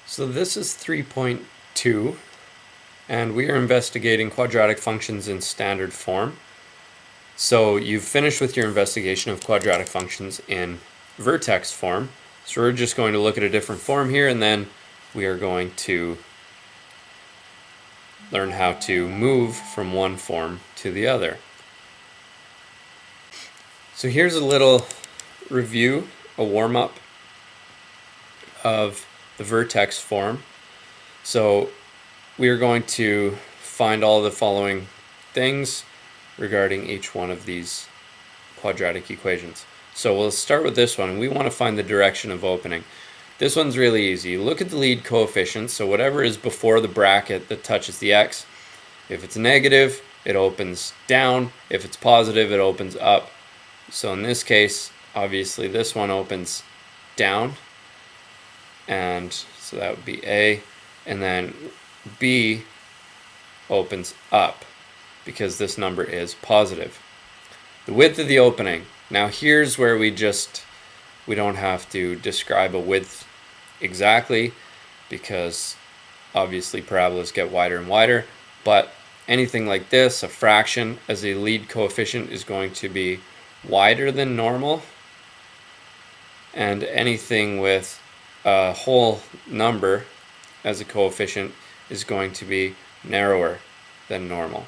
So this is 3.2, and we are investigating quadratic functions in standard form. So you've finished with your investigation of quadratic functions in vertex form. So we're just going to look at a different form here, and then we are going to learn how to move from one form to the other. So here's a little review, a warm-up of the vertex form. So we are going to find all the following things regarding each one of these quadratic equations. So we'll start with this one. We want to find the direction of opening. This one's really easy. Look at the lead coefficients. So whatever is before the bracket that touches the x. If it's negative, it opens down. If it's positive, it opens up. So in this case, obviously this one opens down. And so that would be A. And then B opens up because this number is positive. The width of the opening. Now here's where we don't have to describe a width exactly because obviously parabolas get wider and wider, but anything like this, a fraction as a lead coefficient is going to be wider than normal, and anything with a whole number as a coefficient is going to be narrower than normal.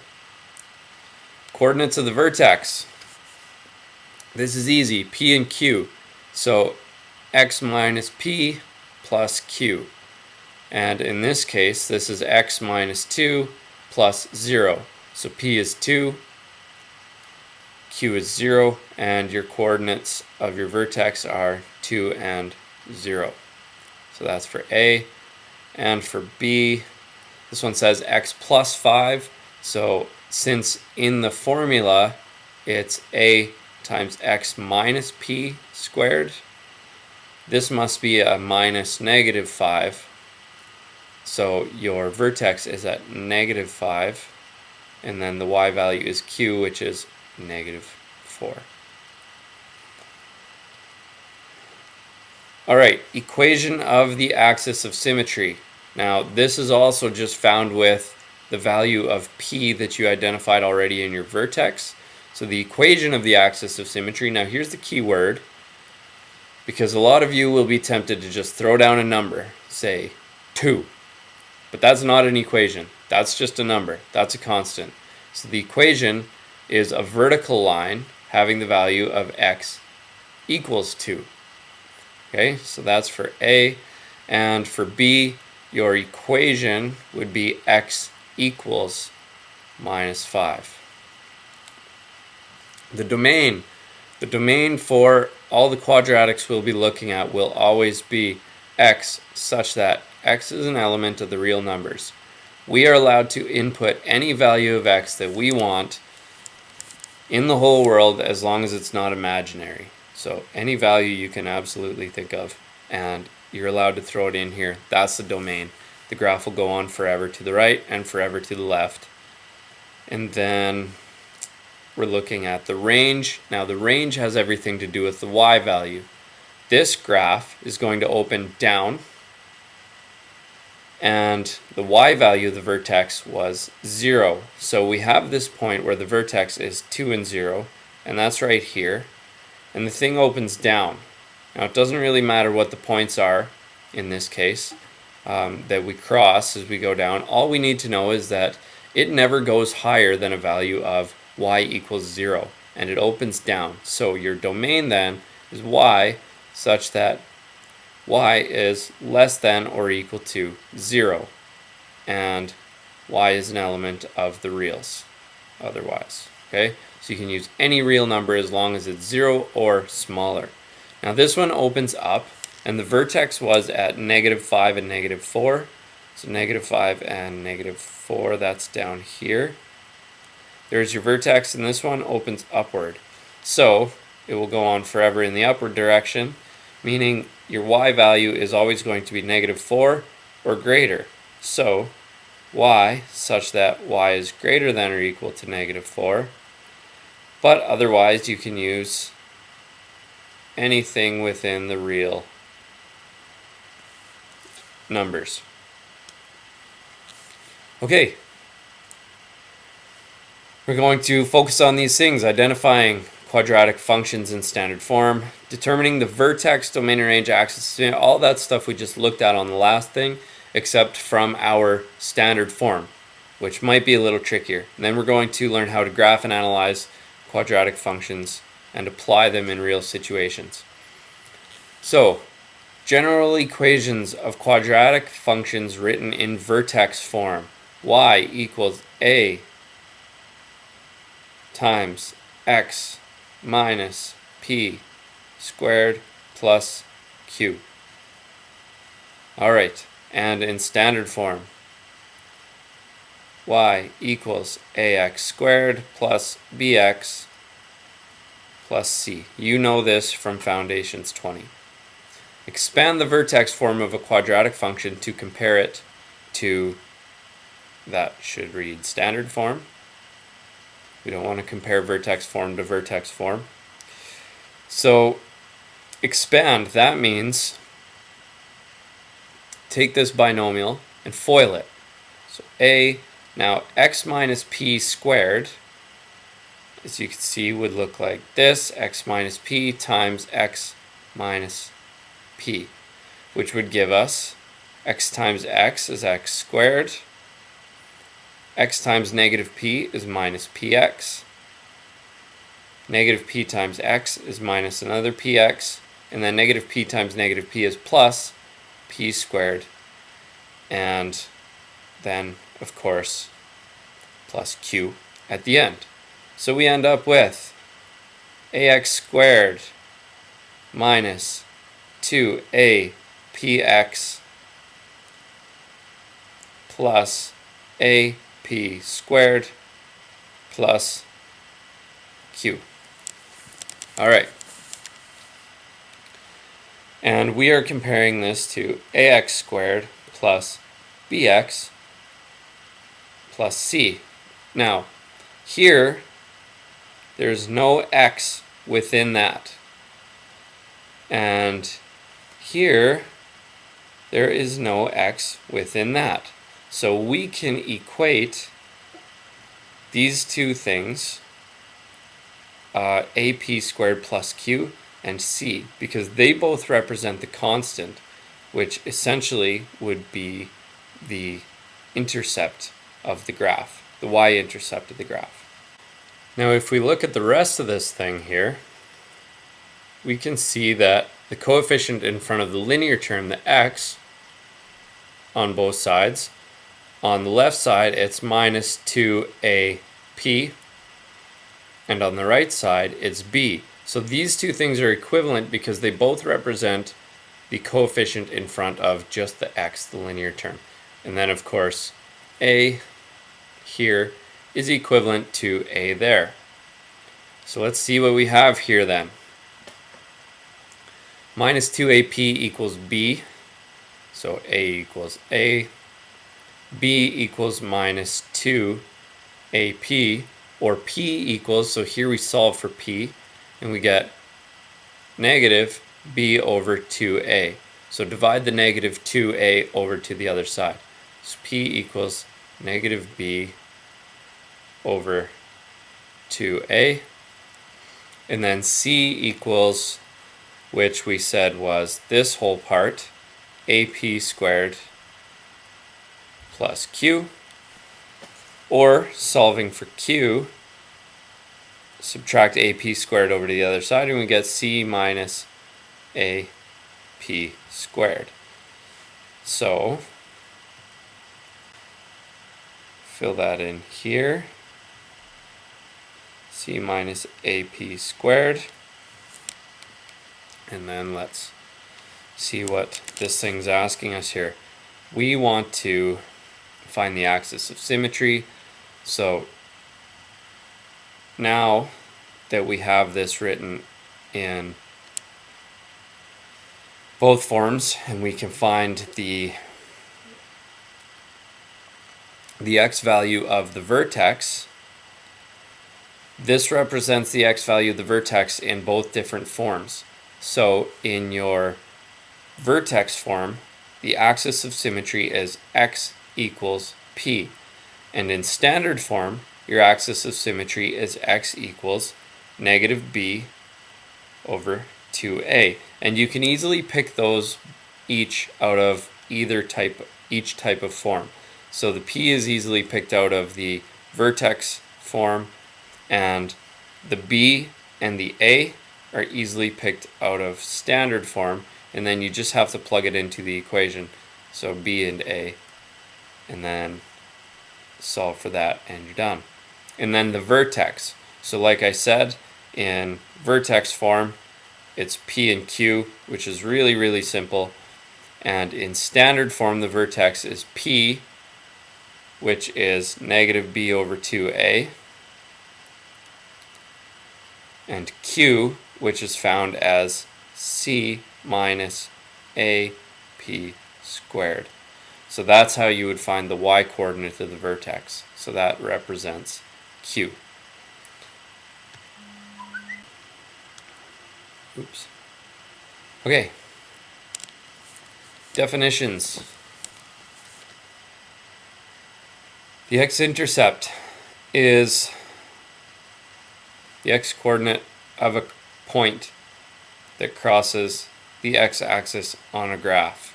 Coordinates of the vertex. This is easy, P and Q. So x minus P plus Q. And in this case, this is x minus 2 plus 0. So P is 2, Q is 0, and your coordinates of your vertex are 2 and 0. So that's for A. And for B, this one says x plus 5. So since in the formula it's A times x minus P squared, this must be a minus negative 5. So your vertex is at negative 5. And then the y value is Q, which is negative 4. Alright, equation of the axis of symmetry. Now this is also just found with the value of P that you identified already in your vertex. So the equation of the axis of symmetry. Now here's the key word, because a lot of you will be tempted to just throw down a number, say 2. But that's not an equation. That's just a number. That's a constant. So the equation is a vertical line having the value of x equals 2. Okay, so that's for A. And for B, your equation would be x equals minus 5. The domain for all the quadratics we'll be looking at will always be x, such that x is an element of the real numbers. We are allowed to input any value of x that we want in the whole world as long as it's not imaginary. So any value you can absolutely think of, and you're allowed to throw it in here. That's the domain. The graph will go on forever to the right and forever to the left. And then we're looking at the range. Now the range has everything to do with the y value. This graph is going to open down, and the y value of the vertex was 0. So we have this point where the vertex is 2 and 0, and that's right here. And the thing opens down. Now it doesn't really matter what the points are in this case that we cross as we go down. All we need to know is that it never goes higher than a value of y equals 0, and it opens down. So your domain then is y, such that y is less than or equal to 0, and y is an element of the reals otherwise. Okay, so you can use any real number as long as it's 0 or smaller. Now this one opens up, and the vertex was at negative 5 and negative 4. So negative 5 and negative 4, that's down here. There's your vertex, and this one opens upward. So it will go on forever in the upward direction, meaning your y value is always going to be negative 4 or greater. So y, such that y is greater than or equal to negative 4. But otherwise you can use anything within the real numbers. Okay. We're going to focus on these things: identifying quadratic functions in standard form, determining the vertex, domain and range, axis, all that stuff we just looked at on the last thing, except from our standard form, which might be a little trickier. And then we're going to learn how to graph and analyze quadratic functions and apply them in real situations. So, general equations of quadratic functions written in vertex form. Y equals A times x minus p squared plus q. Alright, and in standard form, y equals ax squared plus bx plus c. You know this from Foundations 20. Expand the vertex form of a quadratic function to compare it to, that should read standard form. We don't want to compare vertex form to vertex form. So expand, that means take this binomial and FOIL it. So now x minus p squared, as you can see, would look like this: x minus p times x minus p, which would give us x times x is x squared, x times negative p is minus px, negative p times x is minus another px, and then negative p times negative p is plus p squared, and then, of course, plus q at the end. So we end up with ax squared minus 2apx plus ap squared plus q. Alright. And we are comparing this to ax squared plus bx plus c. Now, here, there's no x within that. And here, there is no x within that. So we can equate these two things, ap squared plus q and c, because they both represent the constant, which essentially would be the intercept of the graph, the y-intercept of the graph. Now if we look at the rest of this thing here, we can see that the coefficient in front of the linear term, the x, on both sides, on the left side it's minus 2ap, and on the right side it's b. So these two things are equivalent because they both represent the coefficient in front of just the x, the linear term. And then of course a here is equivalent to a there. So let's see what we have here then. Minus 2ap equals b, so a equals a. b equals minus 2ap, or p equals, so here we solve for p, and we get negative b over 2a. So divide the negative 2a over to the other side. So p equals negative b over 2a. And then c equals, which we said was this whole part, ap squared plus q. Or, solving for q, subtract ap squared over to the other side, and we get c minus ap squared. So, fill that in here. C minus ap squared. And then let's see what this thing's asking us here. We want to find the axis of symmetry. So now that we have this written in both forms, and we can find the x value of the vertex, this represents the x value of the vertex in both different forms. So in your vertex form, the axis of symmetry is x equals p. And in standard form, your axis of symmetry is x equals negative b over 2a. And you can easily pick those each out of each type of form. So the p is easily picked out of the vertex form, and the b and the a are easily picked out of standard form, and then you just have to plug it into the equation. So b and a, and then solve for that, and you're done. And then the vertex. So like I said, in vertex form, it's p and q, which is really, really simple. And in standard form, the vertex is p, which is negative b over 2a, and q, which is found as c minus ap squared. So that's how you would find the y-coordinate of the vertex. So that represents q. Oops. Okay. Definitions. The x-intercept is the x-coordinate of a point that crosses the x-axis on a graph.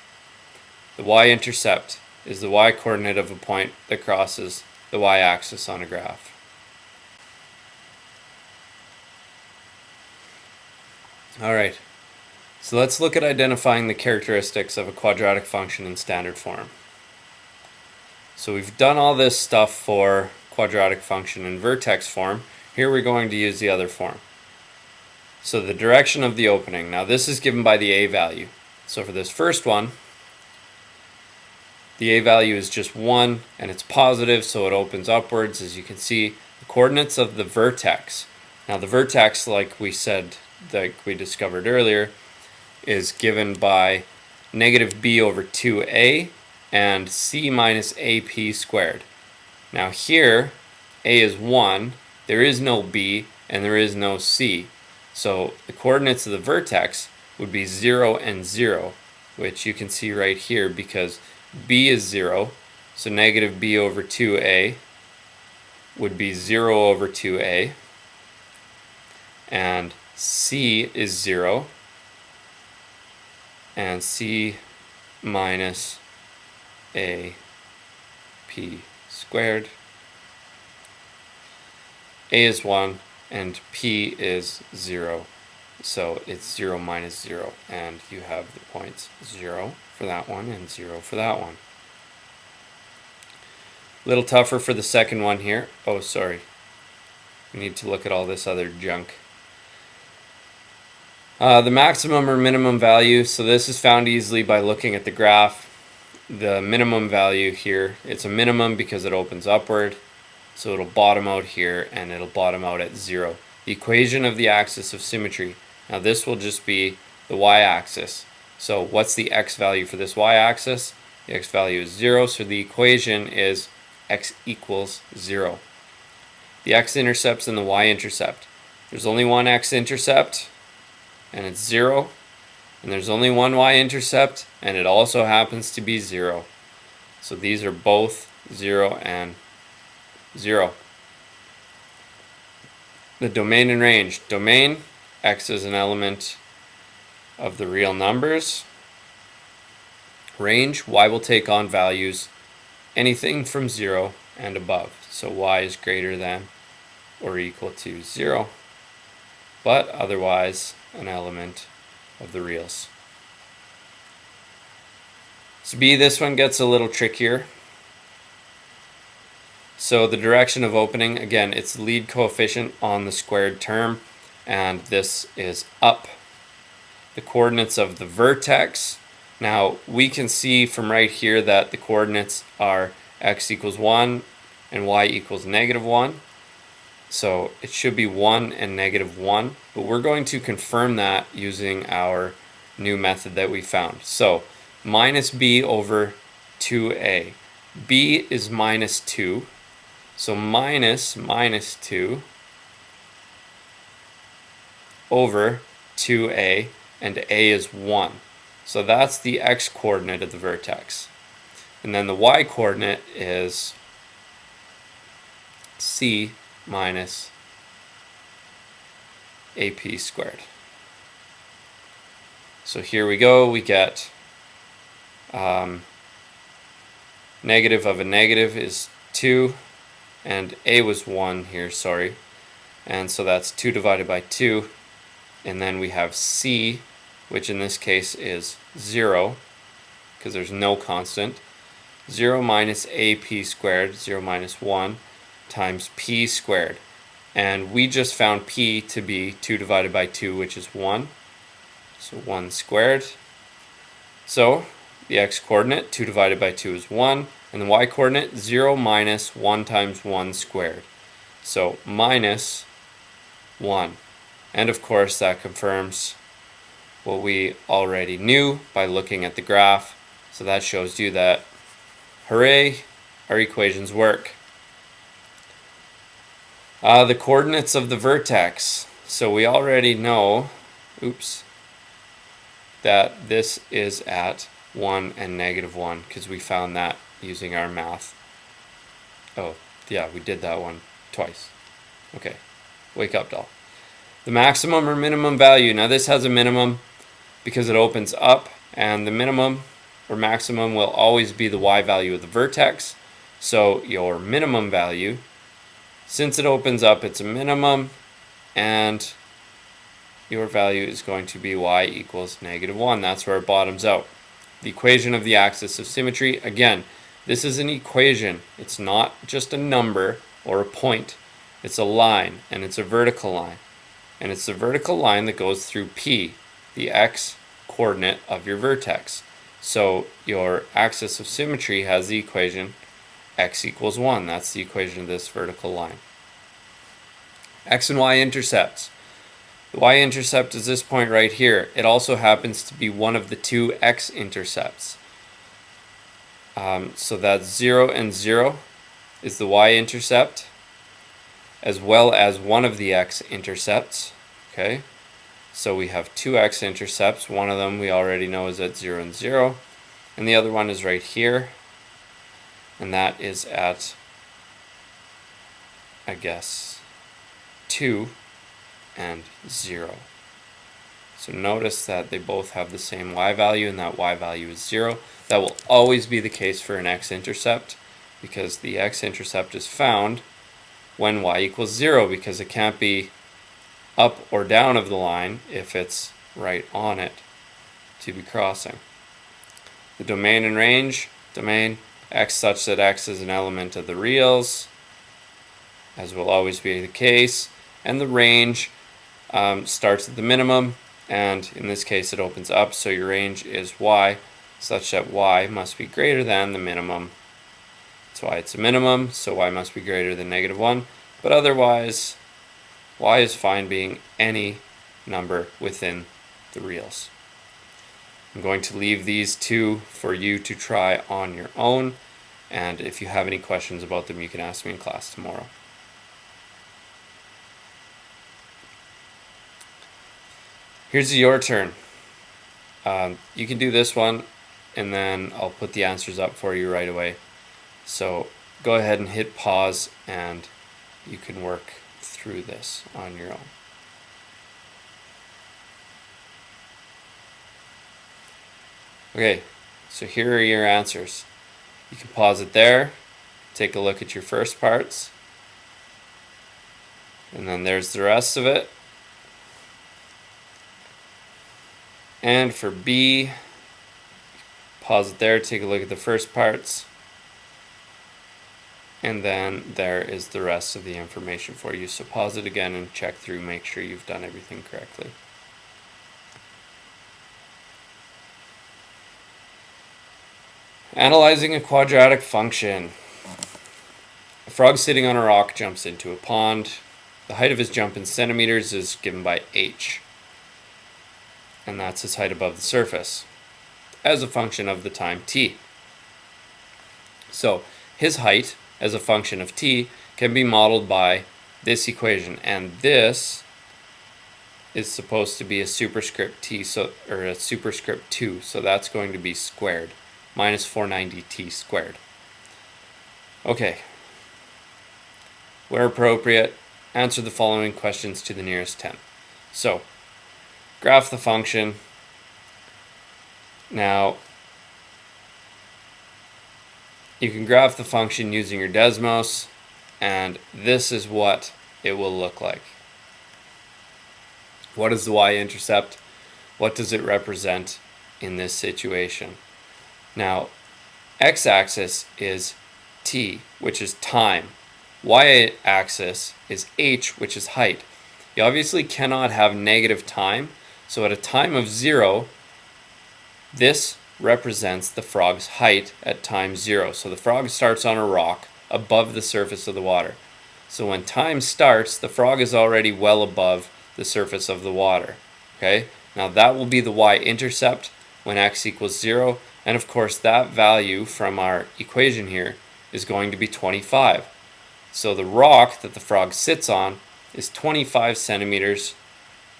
The y-intercept is the y-coordinate of a point that crosses the y-axis on a graph. Alright, so let's look at identifying the characteristics of a quadratic function in standard form. So we've done all this stuff for quadratic function in vertex form. Here we're going to use the other form. So the direction of the opening. Now this is given by the a value. So for this first one, the a value is just 1 and it's positive, so it opens upwards. As you can see, the coordinates of the vertex. Now the vertex, like we said, like we discovered earlier, is given by negative b over 2a and c minus ap squared. Now here, a is 1, there is no b, and there is no c. So the coordinates of the vertex would be 0 and 0, which you can see right here because b is 0, so negative b over 2a would be 0 over 2a, and c is 0, and c minus a p squared. A is 1 and p is 0, so it's 0 minus 0, and you have the points 0 for that one and 0 for that one. A little tougher for the second one here. Oh, sorry. We need to look at all this other junk. The maximum or minimum value, so this is found easily by looking at the graph. The minimum value here, it's a minimum because it opens upward, so it'll bottom out here and it'll bottom out at 0. The equation of the axis of symmetry. Now this will just be the y-axis. So what's the x value for this y-axis? The x value is 0, so the equation is x equals 0. The x-intercepts and the y-intercept. There's only one x-intercept, and it's 0. And there's only one y-intercept, and it also happens to be 0. So these are both 0 and 0. The domain and range. Domain, x is an element of the real numbers. Range, y will take on values anything from 0 and above. So y is greater than or equal to 0, but otherwise an element of the reals. So B, this one gets a little trickier. So the direction of opening, again, it's the lead coefficient on the squared term, and this is up. The coordinates of the vertex. Now we can see from right here that the coordinates are x equals 1 and y equals negative 1. So it should be 1 and negative 1, but we're going to confirm that using our new method that we found. So minus b over 2a. b is minus 2, so minus 2 over 2a, and a is 1. So that's the x-coordinate of the vertex. And then the y-coordinate is c minus ap squared. So here we go, we get negative of a negative is 2, and a was 1 here, sorry. And so that's 2 divided by 2, and then we have c, which in this case is 0, because there's no constant. 0 minus ap squared, 0 minus 1, times p squared. And we just found p to be 2 divided by 2, which is 1. So 1 squared. So the x-coordinate, 2 divided by 2 is 1. And the y-coordinate, 0 minus 1 times 1 squared. So minus 1. And of course that confirms what we already knew by looking at the graph. So that shows you that, hooray, our equations work. The coordinates of the vertex. So we already know, that this is at 1 and negative 1, because we found that using our math. Oh, yeah, we did that one twice. Okay, wake up, doll. The maximum or minimum value. Now this has a minimum because it opens up, and the minimum or maximum will always be the y value of the vertex. So your minimum value, since it opens up, it's a minimum, and your value is going to be y equals negative 1. That's where it bottoms out. The equation of the axis of symmetry, again, this is an equation. It's not just a number or a point. It's a line, and it's a vertical line. And it's the vertical line that goes through P, the x-coordinate of your vertex. So your axis of symmetry has the equation x equals 1. That's the equation of this vertical line. X and y intercepts. The y-intercept is this point right here. It also happens to be one of the two x-intercepts. So that's 0 and 0 is the y-intercept, as well as one of the x-intercepts. Okay, so we have two x-intercepts. One of them we already know is at 0 and 0, and the other one is right here, and that is at, I guess, 2 and 0. So notice that they both have the same y value, and that y value is 0. That will always be the case for an x-intercept, because the x-intercept is found when y equals 0, because it can't be up or down of the line if it's right on it to be crossing. The domain and range. Domain, x such that x is an element of the reals, as will always be the case. And the range starts at the minimum, and in this case it opens up, so your range is y such that y must be greater than the minimum. That's why it's a minimum, so y must be greater than negative 1, but otherwise y is fine being any number within the reals. I'm going to leave these two for you to try on your own, and if you have any questions about them, you can ask me in class tomorrow. Here's your turn. You can do this one, and then I'll put the answers up for you right away. So go ahead and hit pause, and you can work through this on your own. Okay, so here are your answers. You can pause it there, take a look at your first parts, and then there's the rest of it. And for B, pause it there, take a look at the first parts, and then there is the rest of the information for you. So pause it again and check through, make sure you've done everything correctly. Analyzing a quadratic function. A frog sitting on a rock jumps into a pond. The height of his jump in centimeters is given by h, and that's his height above the surface, as a function of the time t. So his height as a function of t can be modeled by this equation, and this is supposed to be a superscript t, or a superscript 2, so that's going to be squared, minus 490t squared. Okay. Where appropriate, answer the following questions to the nearest 10. So, graph the function. Now, you can graph the function using your Desmos, and this is what it will look like. What is the y-intercept? What does it represent in this situation? Now, x-axis is t, which is time. Y-axis is h, which is height. You obviously cannot have negative time, so at a time of 0, this represents the frog's height at time 0. So the frog starts on a rock above the surface of the water. So when time starts, the frog is already well above the surface of the water. Okay? Now that will be the y-intercept when x equals 0. And of course that value from our equation here is going to be 25. So the rock that the frog sits on is 25 centimeters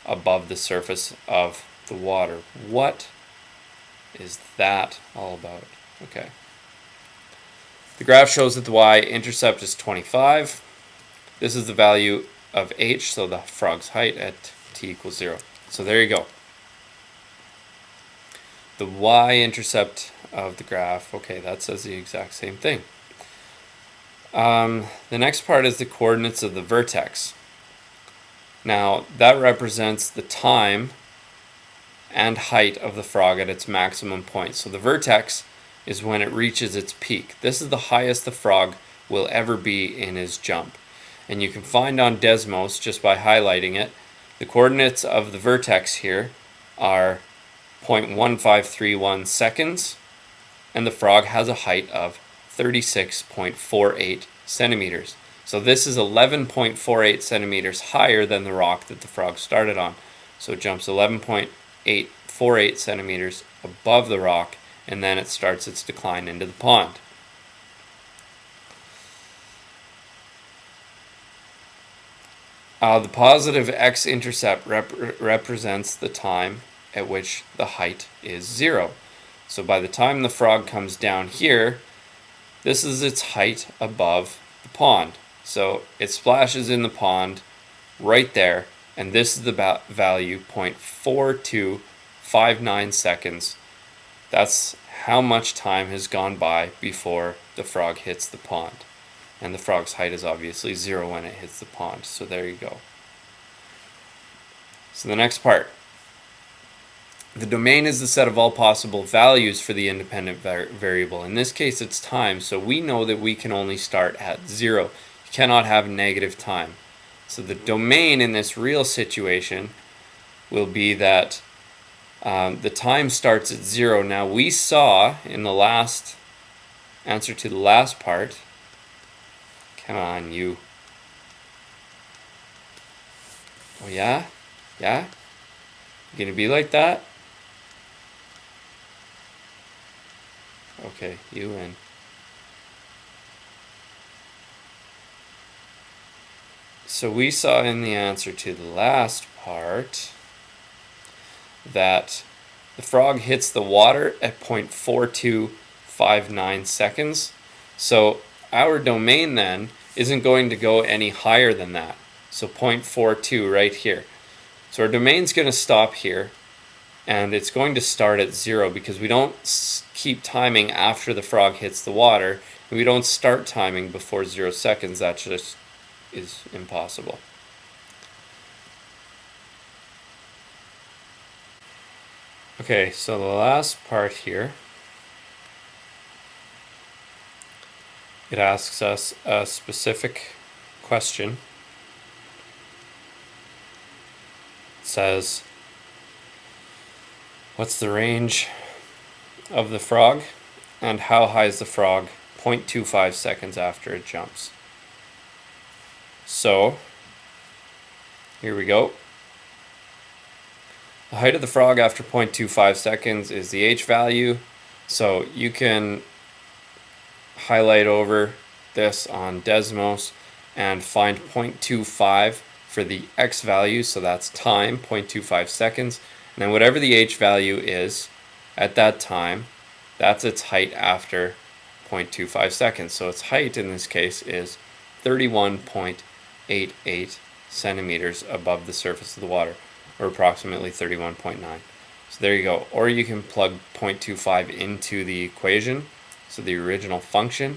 above the surface of the water. What is that all about? Okay. The graph shows that the y-intercept is 25. This is the value of h, so the frog's height at t equals 0. So there you go. The y-intercept of the graph, okay, that says the exact same thing. The next part is the coordinates of the vertex. Now, that represents the time and height of the frog at its maximum point. So the vertex is when it reaches its peak. This is the highest the frog will ever be in his jump. And you can find on Desmos, just by highlighting it, the coordinates of the vertex here are 0.1531 seconds, and the frog has a height of 36.48 centimeters. So this is 11.48 centimeters higher than the rock that the frog started on. So it jumps 11.848 centimeters above the rock, and then it starts its decline into the pond. The positive x-intercept represents the time at which the height is 0. So by the time the frog comes down here, this is its height above the pond. So it splashes in the pond right there, and this is the value, 0.4259 seconds. That's how much time has gone by before the frog hits the pond. And the frog's height is obviously 0 when it hits the pond. So there you go. So the next part. The domain is the set of all possible values for the independent variable. In this case, it's time. So we know that we can only start at 0. You cannot have negative time. So the domain in this real situation will be that the time starts at 0. Now we saw in the last answer to the last part, come on, you. Oh, yeah? Yeah? You gonna be like that? Okay, you win. So we saw in the answer to the last part that the frog hits the water at 0.4259 seconds. So our domain then isn't going to go any higher than that. So 0.42 right here. So our domain's going to stop here, and it's going to start at 0 because we don't keep timing after the frog hits the water. And we don't start timing before 0 seconds. That just is impossible. Okay, so the last part here, it asks us a specific question. It says, what's the range of the frog, and how high is the frog 0.25 seconds after it jumps? So, here we go. The height of the frog after 0.25 seconds is the h value. So you can highlight over this on Desmos and find 0.25 for the x value, so that's time, 0.25 seconds, and then whatever the h value is at that time, that's its height after 0.25 seconds. So its height in this case is 31.88 centimeters above the surface of the water, or approximately 31.9. So there you go. Or you can plug 0.25 into the equation, so the original function,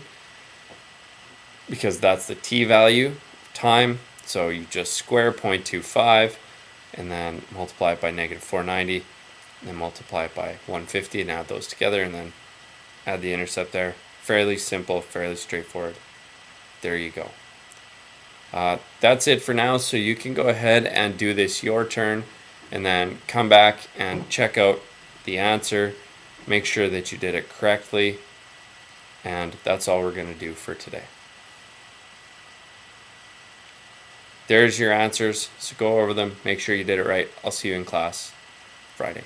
because that's the t value, time. So you just square 0.25 and then multiply it by negative 490, and then multiply it by 150 and add those together, and then add the intercept there. Fairly simple, fairly straightforward. There you go. That's it for now, so you can go ahead and do this your turn, and then come back and check out the answer. Make sure that you did it correctly, and that's all we're going to do for today. There's your answers, so go over them, make sure you did it right. I'll see you in class Friday.